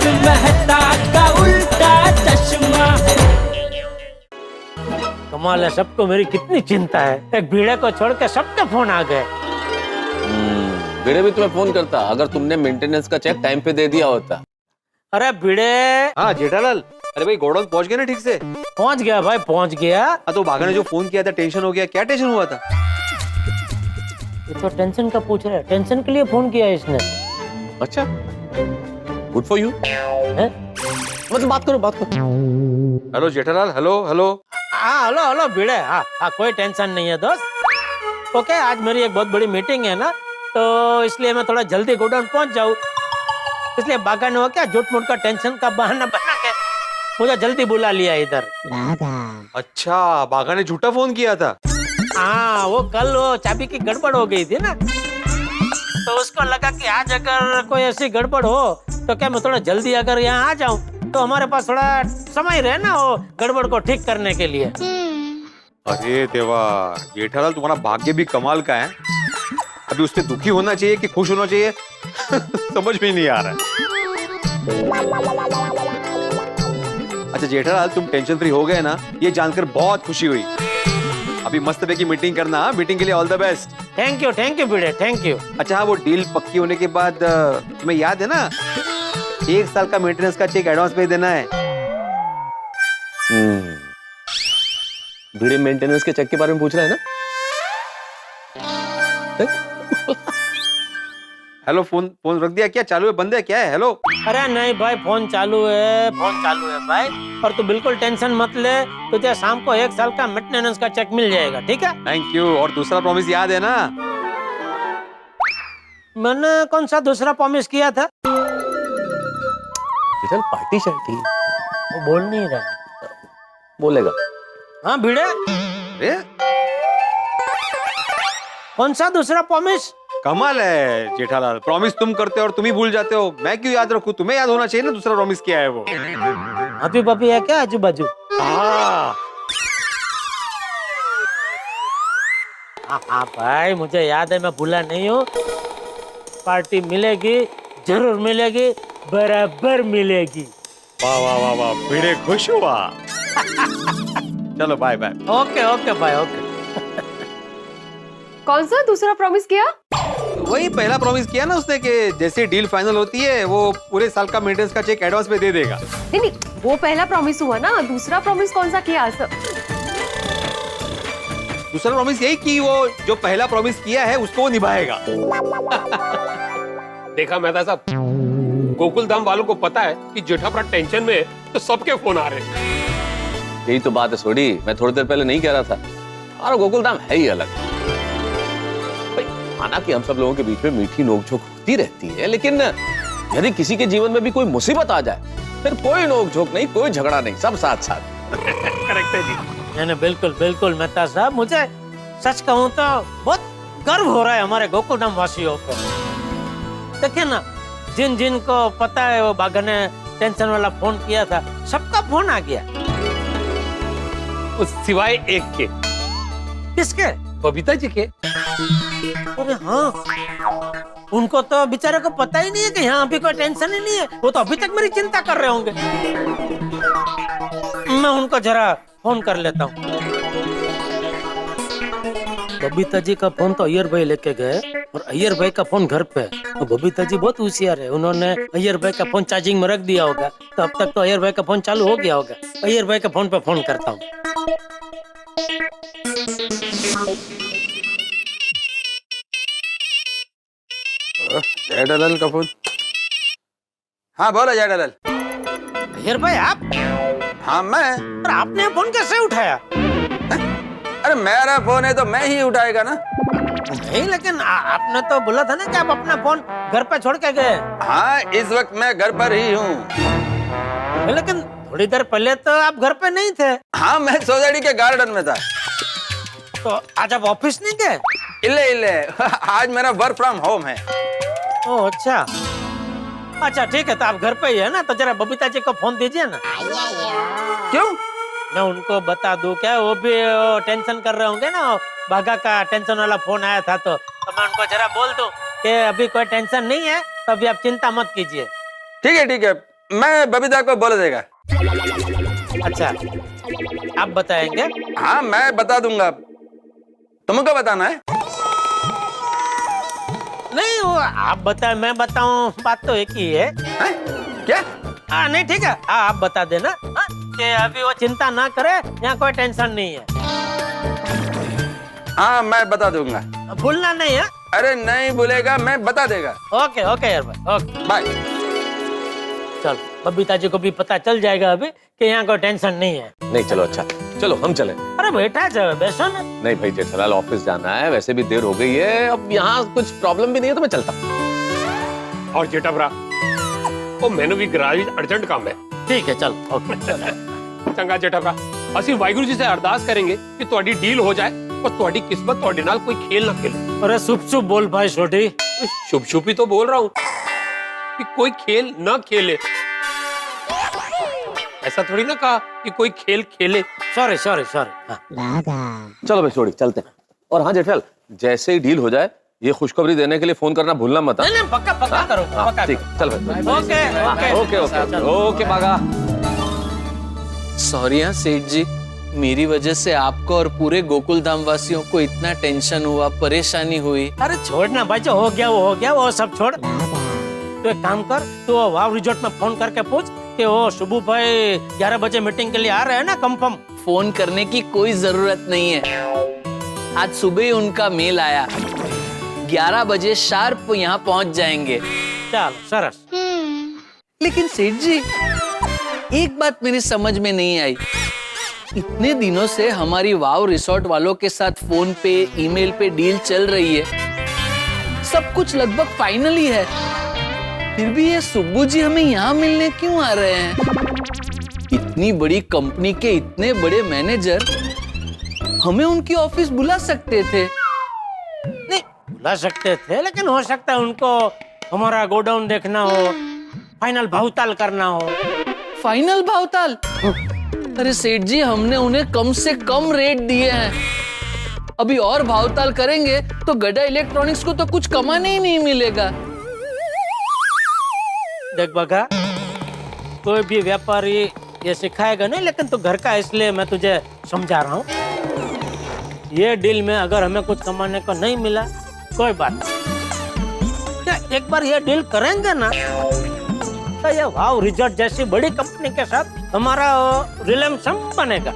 तारक मेहता का उल्टा चश्मा। कमाल है, सबको मेरी कितनी चिंता है। एक भीड़े को छोड़ के सबके फोन आ गए। भिड़े भी तुम्हें फोन करता अगर तुमने मेंटेनेंस का चेक टाइम पे दे दिया होता। अरे भिड़े। हाँ जेठालाल, अरे भाई गोडाउन पहुंच गए ना ठीक से? पहुंच गया भाई, पहुंच गया। तो बाघा ने जो फोन किया था टेंशन हो गया, क्या टेंशन हुआ था? ये तो टेंशन का पूछ रहा है, टेंशन के लिए फोन किया इसने। अच्छा, गुड फॉर यू। मतलब बात करो। Hello Jethalal, hello hello. हाँ हेलो हेलो भिड़े। हाँ हाँ, कोई टेंशन नहीं है दोस्त। ओके, आज मेरी एक बहुत बड़ी मीटिंग है ना, तो इसलिए मैं थोड़ा जल्दी गोडाउन पहुंच जाऊँ, इसलिए बाघा ने वो क्या झूठ मूठ का टेंशन का बहाना बना के मुझे जल्दी बुला लिया इधर। अच्छा, बाघा ने झूठा फोन किया था? हाँ, वो कल वो चाबी की गड़बड़ हो गई थी ना, तो उसको लगा कि आज अगर कोई ऐसी गड़बड़ हो तो क्या मैं थोड़ा जल्दी अगर यहाँ आ जाऊँ तो हमारे पास थोड़ा समय रहे ना वो गड़बड़ को ठीक करने के लिए। अरे देवा, जेठालाल तुम्हारा भाग्य भी कमाल का है। अभी उससे दुखी होना चाहिए कि खुश होना चाहिए समझ में नहीं आ रहा है। अच्छा जेठालाल, तुम टेंशन फ्री हो गए ना, ये जानकर बहुत खुशी हुई। अभी मस्त की मीटिंग करना, मीटिंग के लिए all the best. Thank you Bhide, thank you. अच्छा हाँ, वो डील पक्की होने के बाद तुम्हें याद है ना, 1 साल का मेंटेनेंस का चेक एडवांस पे देना है। भिड़े मेंटेनेंस के चेक के बारे में पूछ रहा है ना? हेलो, फोन रख दिया क्या? चालू है, बंद है, क्या है? हेलो। अरे नहीं भाई, फोन चालू है भाई। और तू बिल्कुल टेंशन मत ले, तुझे शाम को 1 साल का मेंटेनेंस का चेक मिल जाएगा, ठीक है? Thank you. और दूसरा प्रॉमिस याद है ना? मैंने कौन सा दूसरा प्रॉमिस किया था? चल पार्टी शार्टी। वो बोल नहीं रहा। बोलेगा। हाँ भिड़े, अरे कौन सा दूसरा प्रॉमिस? कमाल है जेठालाल, प्रॉमिस तुम करते हो और तुम ही भूल जाते हो। मैं क्यों याद रखूं? तुम्हें याद होना चाहिए ना दूसरा प्रॉमिस क्या है वो। अभी बबी है क्या आजू बाजू? हाँ भाई, मुझे याद है, मैं भूला नहीं हूँ। पार्टी मिलेगी, जरूर मिलेगी, बराबर मिलेगी। वाह वाह वाह वाह, भिड़े खुश हुआ। चलो बाय बाय। ओके भाई, ओके। कौन सा दूसरा प्रॉमिस किया? वही पहला प्रॉमिस किया ना उसने कि जैसे डील फाइनल होती है वो पूरे साल का मेंटेनेंस का चेक एडवांस पे दे देगा। नहीं, वो पहला प्रॉमिस हुआ ना, दूसरा प्रॉमिस कौन सा किया? दूसरा प्रॉमिस यही कि वो जो पहला प्रॉमिस किया है उसको वो निभाएगा। देखा मेहता साहब, गोकुल धाम वालों को पता है कि जेठापरा टेंशन में है, तो सबके फोन आ रहे हैं। यही तो बात है सोडी, मैं थोड़ी देर पहले नहीं कह रहा था। और गोकुल धाम है ही अलग। माना कि हम सब लोगों के बीच में मीठी नोकझोंक होती रहती है, लेकिन यदि किसी के जीवन में भी कोई मुसीबत आ जाए फिर कोई नोकझोंक नहीं, कोई झगड़ा नहीं, सब साथ साथ। करेक्ट है जी। नहीं, बिल्कुल मेहता साहब, मुझे सच कहूँ तो बहुत गर्व हो रहा है हमारे गोकुलधाम वासियों को। देखिए ना, जिन को पता है वो बाघा ने टेंशन वाला फोन किया था, सबका फोन आ गया। उस सिवाय एक के। किसके? बबीता जी के। अरे हाँ, उनको तो बेचारे को पता ही नहीं है कि यहाँ अभी कोई टेंशन ही नहीं है। वो तो अभी तक मेरी चिंता कर रहे होंगे। मैं उनको जरा फोन कर लेता हूँ। बबीता जी का फोन तो अय्यर भाई लेके गए और अय्यर भाई का फोन घर पे है। तो बबीता जी बहुत होशियार है, उन्होंने अय्यर भाई का फोन चार्जिंग में रख दिया होगा, तो अब तक तो अय्यर भाई का फोन चालू हो गया होगा। अय्यर भाई के फोन पे फोन करता हूँ। जेठालाल का फोन। हाँ बोलो जेठालाल। अय्यर भाई आप? हाँ मैं। और आपने फोन कैसे उठाया? अरे मेरा फोन है तो मैं ही उठाएगा ना। नहीं, लेकिन आपने तो बोला था ना कि आप अपना फोन घर पे छोड़ के गए। हाँ, इस वक्त मैं घर पर ही हूँ। लेकिन थोड़ी देर पहले तो आप घर पे नहीं थे। हाँ, मैं सोसाइटी के गार्डन में था। तो आज आप ऑफिस नहीं गए? इले आज मेरा वर्क फ्रॉम होम है। ओह अच्छा ठीक है, तो आप घर पे ही है ना, तो जरा बबीता जी को फोन दीजिए ना। क्यों? मैं उनको बता दूं क्या? वो भी टेंशन कर रहे होंगे ना, बाघा का टेंशन वाला फोन आया था, तो मैं उनको जरा बोल दूं कि अभी कोई टेंशन नहीं है, तो अभी आप चिंता मत कीजिए। ठीक है मैं बबीता को बोल देगा। अच्छा, आप बताएंगे? हाँ मैं बता दूंगा, तुमको बताना है। नहीं, वो आप बताए मैं बताऊं, बात तो एक ही है। हैं? क्या? हाँ नहीं ठीक है, हाँ आप बता देना। हाँ, कि अभी वो चिंता ना करे, यहाँ कोई टेंशन नहीं है। हाँ मैं बता दूंगा। भूलना नहीं है। अरे नहीं भूलेगा, मैं बता देगा। ओके ओके यार भाई, ओके बाय। चल, बबीता जी को भी पता चल जाएगा अभी कि यहाँ कोई टेंशन नहीं है। नहीं चलो, अच्छा चलो हम चले। अरे बेटा चलो बैठो ना। नहीं भाई जेठालाल, ऑफिस जाना है, वैसे भी देर हो गई है, अब यहाँ कुछ प्रॉब्लम भी नहीं है तो मैं चलता हूँ। और जेठा भरा, वो मैंने भी गराज अर्जेंट काम है। ठीक है चल, ओके चंगा जेठा भरा, ਅਸੀਂ ਵਾਹਿਗੁਰੂ जी से अरदास करेंगे कि ਤੁਹਾਡੀ डील हो जाए और ਤੁਹਾਡੀ किस्मत ਤੁਹਾਡੇ ਨਾਲ कोई खेल ना खेले। अरे शुभ शुभ बोल भाई छोटी। शुभ शुभ ही तो बोल रहा हूँ कि कोई खेल ना खेले। ऐसा थोड़ी ना कहा कि कोई खेल खेले। Sorry sorry sorry. चलो भाई छोड़ी चलते हैं। और हाँ जेठालाल, जैसे ही डील हो जाए ये खुशखबरी देने के लिए फोन करना भूलना मत। नहीं नहीं पक्का पक्का करो, पक्का ठीक, चल भाई। Okay okay okay okay okay बागा। सॉरी हाँ सेठ जी, मेरी वजह से आपको और पूरे गोकुल धाम वासियों को इतना टेंशन हुआ, परेशानी हुई। अरे छोड़ना भाई, जो हो गया वो हो गया, वो सब छोड़। तो एक काम कर, तू वाव रिजॉर्ट में फोन करके पूछ कि वो शुभू भाई 11 बजे मीटिंग के लिए आ रहे हैं ना, कंफर्म। फोन करने की कोई जरूरत नहीं है, आज सुबह ही उनका मेल आया, 11 बजे शार्प यहाँ पहुँच जाएंगे। चल सरस। लेकिन सेठ जी, एक बात मेरी समझ में नहीं आई, इतने दिनों से हमारी वाव रिसोर्ट वालों के साथ फोन पे, ईमेल पे डील चल रही है, सब कुछ लगभग फाइनल ही है, फिर भी ये सुब्बू जी हमें यहाँ मिलने क्यों आ रहे हैं? इतनी बड़ी कंपनी के इतने बड़े मैनेजर हमें उनकी ऑफिस बुला सकते थे। नहीं बुला सकते थे, लेकिन हो सकता है उनको हमारा गोडाउन देखना हो, फाइनल भावताल करना हो। फाइनल भावताल? अरे सेठ जी, हमने उन्हें कम से कम रेट दिए हैं, अभी और भावताल करेंगे तो गड्ढा इलेक्ट्रॉनिक्स को तो कुछ कमाने ही नहीं मिलेगा। देख बगा, कोई भी व्यापारी ये सिखाएगा नहीं, लेकिन तू घर का, इसलिए मैं तुझे समझा रहा हूँ। ये डील में अगर हमें कुछ कमाने को नहीं मिला कोई बात नहीं, क्या एक बार ये डील करेंगे ना तो ये वाव रिजॉर्ट जैसी बड़ी कंपनी के साथ हमारा रिलेशन बनेगा।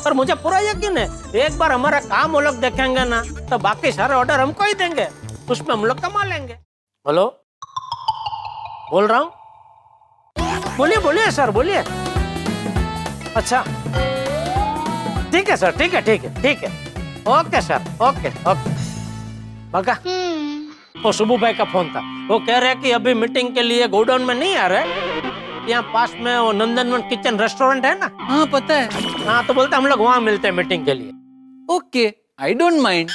और मुझे पूरा यकीन है, एक बार हमारा काम वो लोग देखेंगे ना तो बाकी सारे ऑर्डर हमको ही देंगे, उसमें हम लोग कमा लेंगे। हेलो, बोल रहा हूँ, बोलिए बोलिए सर बोलिए। अच्छा ठीक है सर, ठीक है ठीक है ठीक है, ओके सर, ओके ओके। बगा, वो शुभू भाई का फोन था, वो कह रहे कि अभी मीटिंग के लिए गोडाउन में नहीं आ रहे, यहाँ पास में वो नंदनवन किचन रेस्टोरेंट है ना। हाँ पता है। हाँ तो बोलते हम लोग वहाँ मिलते हैं मीटिंग के लिए। Okay, I don't mind.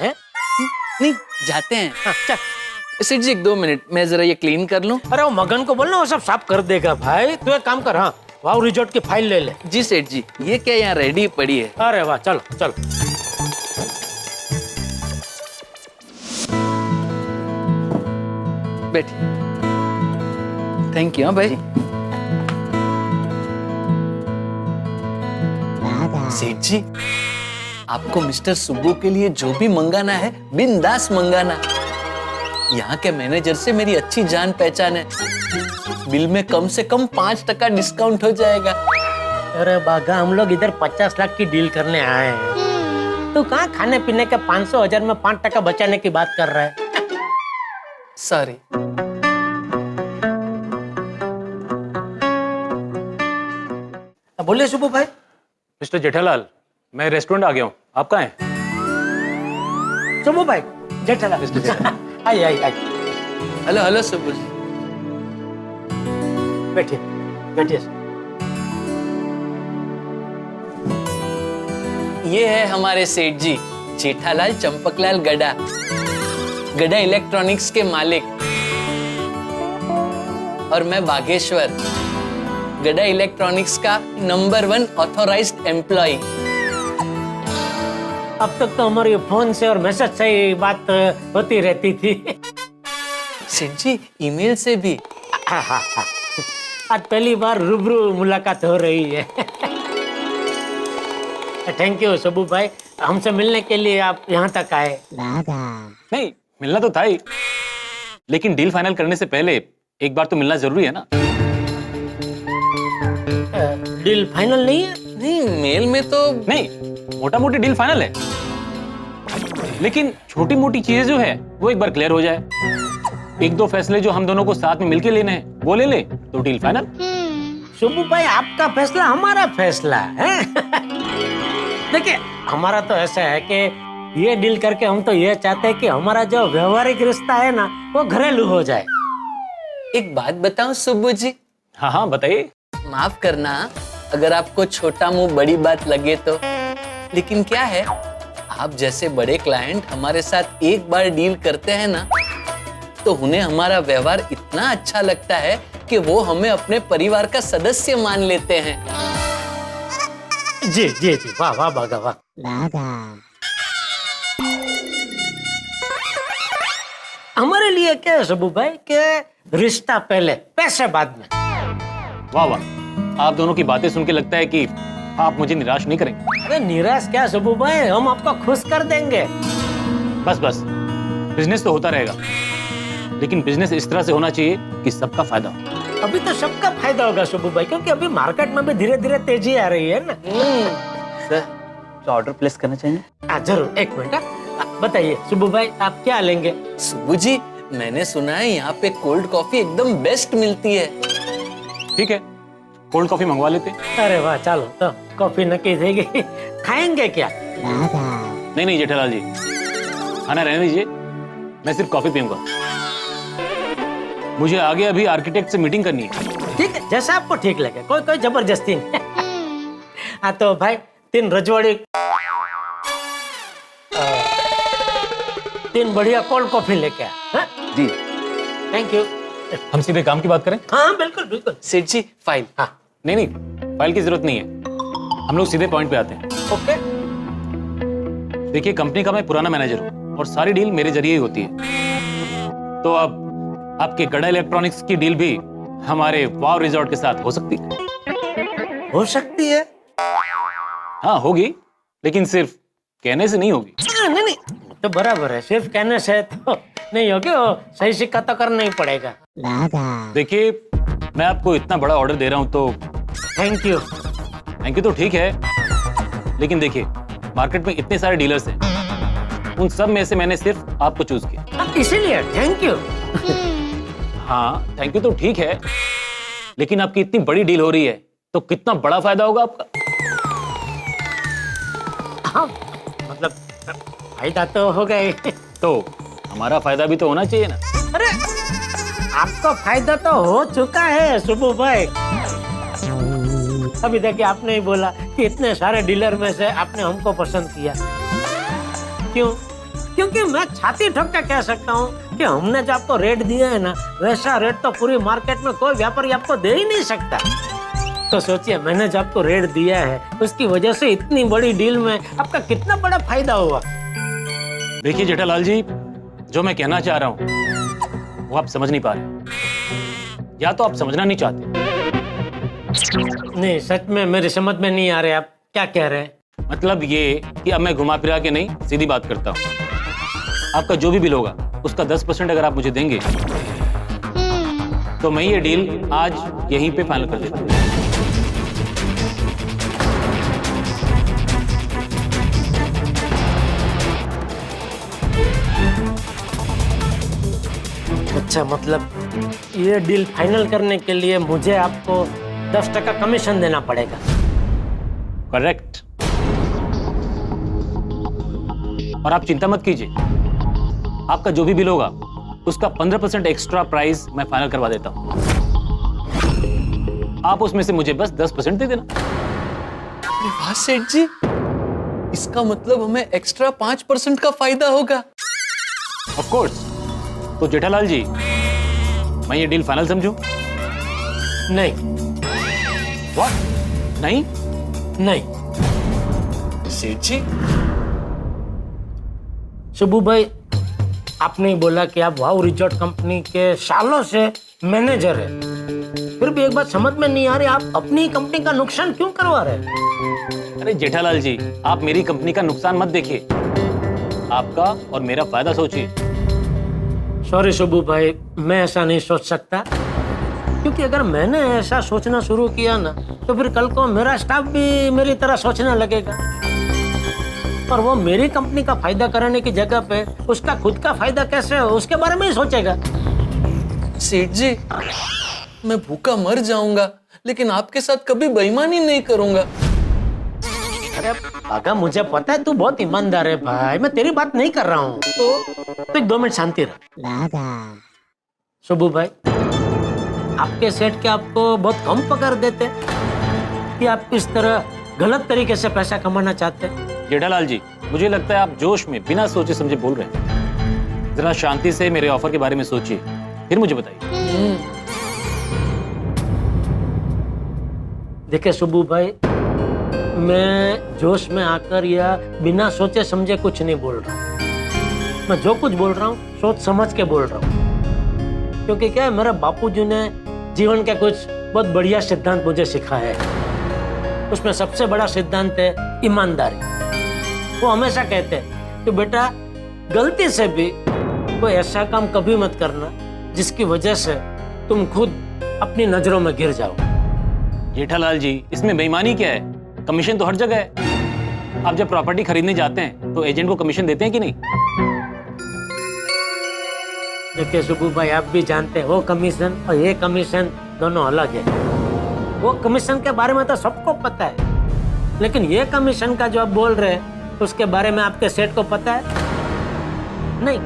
नहीं जाते हैं। हाँ, चल। सेठ जी 2 मिनट, मैं जरा ये क्लीन कर लूं। अरे वो मगन को बोलना, वो सब साफ कर देगा भाई। तू एक काम कर, हाँ वाव रिजॉर्ट की फाइल ले ले। जी सेठ जी, ये क्या यहाँ रेडी पड़ी है? अरे वाह, चलो चलो। बैठिए। Thank you. हाँ भाई। सेठ जी, आपको मिस्टर सुब्बू के लिए जो भी मंगाना है बिंदास मंगाना, यहाँ के मैनेजर से मेरी अच्छी जान पहचान है, बिल में कम से कम 5% डिस्काउंट हो जाएगा। अरे बागा, हम लोग इधर 50 लाख की डील करने आए हैं, तो कहाँ खाने पीने के 500,000 में 5% बचाने की बात कर रहा है। सॉरी। बोलिए शुभू भाई। मिस्टर जेठालाल, मैं रेस्टोरेंट आ गया हूँ, आप कहाँ हैं? शुभू भाई, जेठालाल। आइए आइए आइए, हेलो हेलो सुब्बू जी। बैठिए बैठिए। ये है हमारे सेठ जी, जेठालाल चंपकलाल गड्ढा, गड्ढा इलेक्ट्रॉनिक्स के मालिक। और मैं बागेश्वर, गड्ढा इलेक्ट्रॉनिक्स का नंबर 1 ऑथोराइज्ड एम्प्लॉय। अब तक तो हमारी फोन से और मैसेज से ही बात होती रहती थी। सेठ जी, ईमेल से भी। हाँ हाँ हाँ। आज पहली बार रूबरू मुलाकात हो रही है। थैंक यू सबू भाई, हमसे मिलने के लिए आप यहाँ तक आए। नहीं, मिलना तो था ही, लेकिन डील फाइनल करने से पहले एक बार तो मिलना जरूरी है ना। डील फाइनल नहीं है? नहीं, मेल में तो नहीं, मोटा मोटी डील फाइनल है, लेकिन छोटी मोटी चीजें जो है वो एक बार क्लियर हो जाए। एक दो फैसले जो हम दोनों को साथ में मिलके लेने हैं वो ले ले तो डील फाइनल। शुभू भाई, आपका फैसला हमारा फैसला है। देखिए, हमारा तो ऐसा है कि ये डील करके हम तो ये चाहते हैं कि हमारा जो व्यवहारिक रिश्ता है ना वो घरेलू हो जाए। एक बात बताऊं सुब्बू जी? हाँ हाँ बताइए। माफ करना अगर आपको छोटा मुंह बड़ी बात लगे तो, लेकिन क्या है, आप जैसे बड़े क्लाइंट हमारे साथ एक बार डील करते हैं ना, तो उन्हें हमारा व्यवहार इतना अच्छा लगता है कि वो हमें अपने परिवार का सदस्य मान लेते हैं। जी जी जी, वाह वाह बागा वाह। हमारे लिए क्या है सबू भाई के रिश्ता पहले पैसे बाद में। वाह वाह, आप दोनों की बातें सुन के लगता है कि आप मुझे निराश नहीं करेंगे। अरे निराश क्या सबू भाई, हम आपको खुश कर देंगे। बस बस, बिजनेस तो होता रहेगा, लेकिन बिजनेस इस तरह से होना चाहिए कि सबका फायदा हो। अभी तो सबका फायदा होगा सबू भाई, क्योंकि अभी मार्केट में भी धीरे धीरे तेजी आ रही है ना। सर, तो ऑर्डर प्लेस करना चाहिए। जरूर, एक मिनट। बताइए सुबू भाई, आप क्या लेंगे? सुब्बू जी, मैंने सुना है यहाँ पे कोल्ड कॉफी एकदम बेस्ट मिलती है। ठीक है, कोल्ड कॉफी मंगवा लेते। अरे वाह, चलो तो कॉफी नक्की देगी। खाएंगे क्या? नहीं नहीं जेठालाल जी, खाना रहने दीजिए, मैं सिर्फ कॉफी पीऊंगा। मुझे आगे अभी आर्किटेक्ट से मीटिंग करनी है। ठीक है, जैसा आपको ठीक लगे, कोई कोई जबरदस्ती नहीं। हाँ तो भाई, 3 रजवाड़ी 3 बढ़िया कोल्ड कॉफी लेके आ। हाँ? जी। Thank you. हम सीधे काम की बात करें? हाँ बिल्कुल बिल्कुल। सेठ जी, फाइल। हाँ नहीं नहीं, फाइल की जरूरत नहीं है, हम लोग सीधे पॉइंट पे आते हैं। ओके। देखिए, कंपनी का मैं पुराना मैनेजर हूँ और सारी डील मेरे जरिए ही होती है, तो अब आपके गड़ा इलेक्ट्रॉनिक्स की डील भी हमारे वाव रिजॉर्ट के साथ हो सकती है। हो सकती है? हाँ होगी, लेकिन सिर्फ कहने से नहीं होगी। नहीं नहीं, तो बराबर है, सिर्फ कहने से तो नहीं होगी, वो सही सिक्का तो करना ही पड़ेगा। देखिए, मैं आपको इतना बड़ा ऑर्डर दे रहा हूँ तो थैंक यू। थैंक यू तो ठीक है, लेकिन देखिए, मार्केट में इतने सारे डीलर्स हैं, उन सब में से मैंने सिर्फ आपको चूज किया। इसीलिए थैंक यू। हाँ थैंक यू तो ठीक है, लेकिन आपकी इतनी बड़ी डील हो रही है तो कितना बड़ा फायदा होगा आपका। हाँ, मतलब फायदा तो हो गए, तो हमारा फायदा भी तो होना चाहिए ना। अरे आपका फायदा तो हो चुका है सुबू भाई। अभी देखिए, आपने ही बोला कि इतने सारे डीलर में से आपने हमको पसंद किया। क्यों? क्योंकि मैं छाती ठोक के कह सकता हूँ कि हमने जो आपको रेट दिया है ना, वैसा रेट तो पूरी मार्केट में कोई व्यापारी आपको दे ही नहीं सकता। तो सोचिए, मैंने जो आपको रेट दिया है उसकी वजह से इतनी बड़ी डील में आपका कितना बड़ा फायदा हुआ। देखिए जेठालाल जी, जो मैं कहना चाह रहा हूँ वो आप समझ नहीं पा रहे, या तो आप समझना नहीं चाहते। नहीं, सच में मेरी समझ में नहीं आ रहे आप क्या कह रहे हैं। मतलब ये कि अब मैं घुमा फिरा के नहीं, सीधी बात करता हूँ। आपका जो भी बिल होगा उसका 10% अगर आप मुझे देंगे तो मैं ये डील आज यहीं पे फाइनल कर देता हूँ। अच्छा, मतलब ये डील फाइनल करने के लिए मुझे आपको 10% कमीशन देना पड़ेगा। करेक्ट। और आप चिंता मत कीजिए, आपका जो भी बिल होगा उसका 15% एक्स्ट्रा प्राइस मैं फाइनल करवा देता हूं। आप उसमें से मुझे बस 10% दे देना। अरे वाह सेठ जी, इसका मतलब हमें एक्स्ट्रा 5% का फायदा होगा। Of course. तो जेठालाल जी, मैं ये डील फाइनल समझूं? नहीं। व्हाट? नहीं? नहीं सेठ जी, शुभू भाई, आपने बोला कि आप वाव रिजॉर्ट कंपनी के सालों से मैनेजर है, फिर भी एक बात समझ में नहीं आ रही, आप अपनी कंपनी का नुकसान क्यों करवा रहे हैं? अरे जेठालाल जी, आप मेरी कंपनी का नुकसान मत देखिए, आपका और मेरा फायदा सोचिए। सॉरी शुभू भाई, मैं ऐसा नहीं सोच सकता, क्योंकि अगर मैंने ऐसा सोचना शुरू किया ना तो फिर कल को मेरा स्टाफ भी मेरी तरह सोचने लगेगा, और वो मेरी कंपनी का फायदा कराने की जगह पे उसका खुद का फायदा कैसे हो उसके बारे में ही सोचेगा। सेठ जी, मैं भूखा मर जाऊंगा लेकिन आपके साथ कभी बेईमानी नहीं करूंगा। अरे बागा, मुझे पता है तू बहुत ईमानदार है भाई, मैं तेरी बात नहीं कर रहा हूँ। तो एक 2 मिनट शांति रह। शुभू भाई, आपके सेठ के आपको बहुत कम पगार देते कि आप इस तरह गलत तरीके से पैसा कमाना चाहते हैं? जेठालाल जी, मुझे लगता है आप जोश में बिना सोचे समझे बोल रहे हैं। जरा शांति से मेरे ऑफर के बारे में सोचिए, फिर मुझे बताइए। देखिए शुभू भाई, मैं जोश में आकर या बिना सोचे समझे कुछ नहीं बोल रहा हूँ। मैं जो कुछ बोल रहा हूँ सोच समझ के बोल रहा हूँ, क्योंकि क्या है, मेरे बापूजी ने जीवन के कुछ बहुत बढ़िया सिद्धांत मुझे सिखाए हैं। उसमें सबसे बड़ा सिद्धांत है ईमानदारी। वो हमेशा कहते हैं कि बेटा, गलती से भी कोई ऐसा काम कभी मत करना जिसकी वजह से तुम खुद अपनी नजरों में गिर जाओ। जेठालाल जी, इसमें बेईमानी क्या है? कमीशन तो हर जगह है। आप जब प्रॉपर्टी खरीदने जाते हैं तो एजेंट को कमीशन देते हैं कि नहीं? देखिए शुभू भाई, आप भी जानते हैं वो कमीशन और ये कमीशन दोनों अलग है। वो कमीशन के बारे में तो सबको पता है, लेकिन ये कमीशन का जो आप बोल रहे हैं उसके बारे में आपके सेठ को पता है नहीं,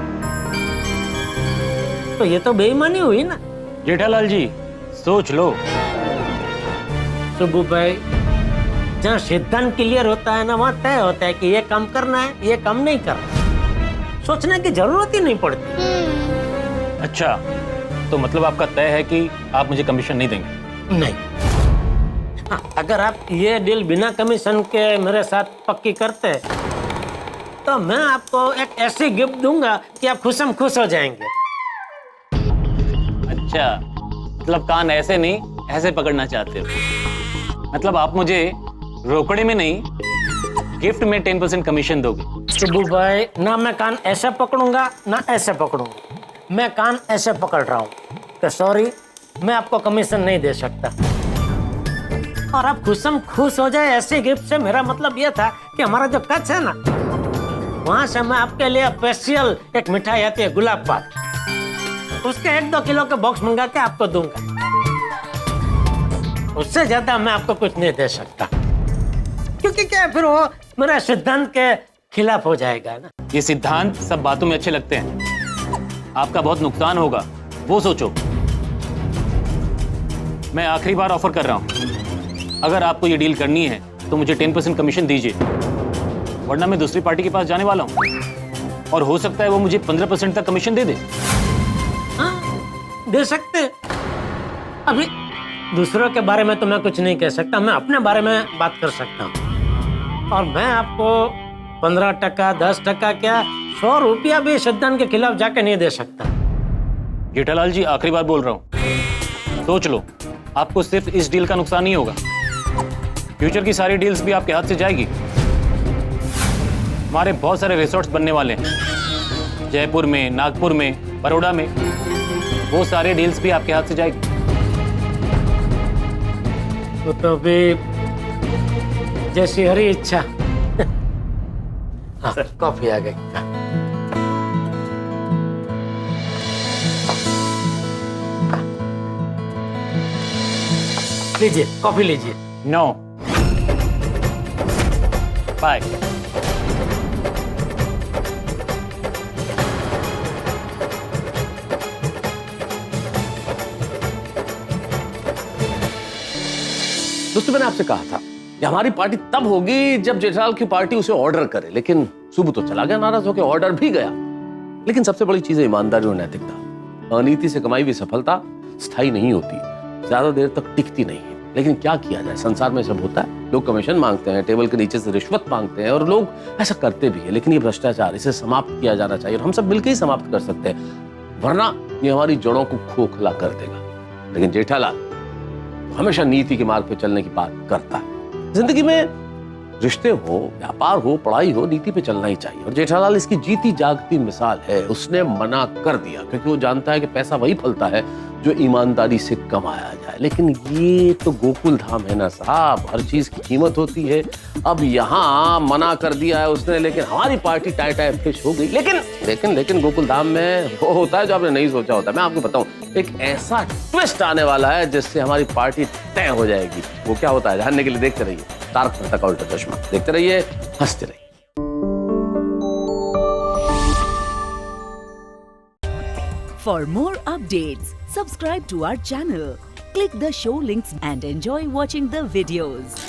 तो ये तो बेईमानी हुई ना। जेठालाल जी, सोच लो। शुभू भाई, जहाँ सिद्धांत क्लियर होता है ना, वहाँ तय होता है कि ये काम करना है, ये काम नहीं करना। सोचने की जरूरत ही नहीं पड़ती। अच्छा, तो मतलब आपका तय है कि आप मुझे कमीशन नहीं देंगे? नहीं। हाँ, अगर आप ये डील बिना कमीशन के मेरे साथ पक्की करते तो मैं आपको एक ऐसी गिफ्ट दूंगा कि आप खुशम खुश हो जाएंगे। अच्छा, मतलब कान ऐसे नहीं ऐसे पकड़ना चाहते हो? मतलब आप मुझे रोकड़े में नहीं, गिफ्ट में 10% कमीशन दोगे? शुभू भाई, ना मैं कान ऐसे पकड़ूंगा ना ऐसे पकड़ूंगा, मैं कान ऐसे पकड़ रहा हूँ कि सॉरी, मैं आपको कमीशन नहीं दे सकता, और आप खुशम खुश हो जाए ऐसे गिफ्ट से। मेरा मतलब ये था कि हमारा जो कच्छ है ना, वहां से मैं आपके लिए स्पेशल एक मिठाई आती है गुलाब पाक, उसके 1-2 किलो के बॉक्स मंगा के आपको दूंगा। उससे ज्यादा मैं आपको कुछ नहीं दे सकता, क्योंकि क्या फिर वो मेरा सिद्धांत के खिलाफ हो जाएगा ना। ये सिद्धांत सब बातों में अच्छे लगते हैं, आपका बहुत नुकसान होगा वो सोचो। मैं आखिरी बार ऑफर कर रहा हूं, अगर आपको ये डील करनी है तो मुझे 10% कमीशन दीजिए, वरना मैं दूसरी पार्टी के पास जाने वाला हूं, और हो सकता है वो मुझे 15% तक कमीशन दे दे। हाँ, दे सकते। अभी दूसरों के बारे में तो मैं कुछ नहीं कह सकता, मैं अपने बारे में बात कर सकता हूँ, और मैं आपको 15%, 10%, क्या 100 रुपया भी सिद्धांत के खिलाफ जाके नहीं दे सकता। जेठालाल जी, आखिरी बार बोल रहा हूं, सोच लो। आपको सिर्फ इस डील का नुकसान नहीं होगा, फ्यूचर की सारी डील्स भी आपके हाथ से जाएगी। हमारे बहुत सारे रिसोर्ट्स बनने वाले हैं, जयपुर में, नागपुर में, बड़ौदा में, वो सारे डील्स भी आपके हाथ से जाएगी। तो अभी जैसी हरी इच्छा। हाँ, कॉफी आ गई। लीजिए, कॉफी लीजिए। No, bye. दोस्तों, मैंने आपसे कहा था कि हमारी पार्टी तब होगी जब जेठालाल की पार्टी उसे ऑर्डर करे, लेकिन सुबह तो चला गया नाराज होकर, ऑर्डर भी गया। लेकिन सबसे बड़ी चीज है ईमानदारी और नैतिकता। अनीति से कमाई हुई सफलता स्थायी नहीं होती, ज्यादा देर तक टिकती नहीं है। लेकिन क्या किया जाए, संसार में सब होता है। लोग कमीशन मांगते हैं, टेबल के नीचे से रिश्वत मांगते हैं, और लोग ऐसा करते भी है। लेकिन ये भ्रष्टाचार, इसे समाप्त किया जाना चाहिए, और हम सब मिलकर ही समाप्त कर सकते हैं, वरना ये हमारी जड़ों को खोखला कर देगा। लेकिन जेठालाल, हमेशा नीति के मार्ग पे चलने की बात करता है। जिंदगी में रिश्ते हो, व्यापार हो, पढ़ाई हो, नीति पे चलना ही चाहिए। और जेठालाल इसकी जीती जागती मिसाल है। उसने मना कर दिया क्योंकि वो जानता है कि पैसा वही फलता है जो ईमानदारी से कमाया जाए। लेकिन ये तो गोकुल धाम है ना साहब, हर चीज की कीमत होती है। अब यहाँ मना कर दिया है उसने, लेकिन हमारी पार्टी टाई टाई फिश हो गई। लेकिन गोकुल धाम में वो होता है जो आपने नहीं सोचा होता। मैं आपको बताऊं, एक ऐसा ट्विस्ट आने वाला है जिससे हमारी पार्टी तय हो जाएगी। वो क्या होता है जानने के लिए देखते रहिए तारक मेहता का उल्टा चश्मा। देखते रहिए, हंसते रहिए। For more updates, subscribe to our channel, click the show links and enjoy watching the videos.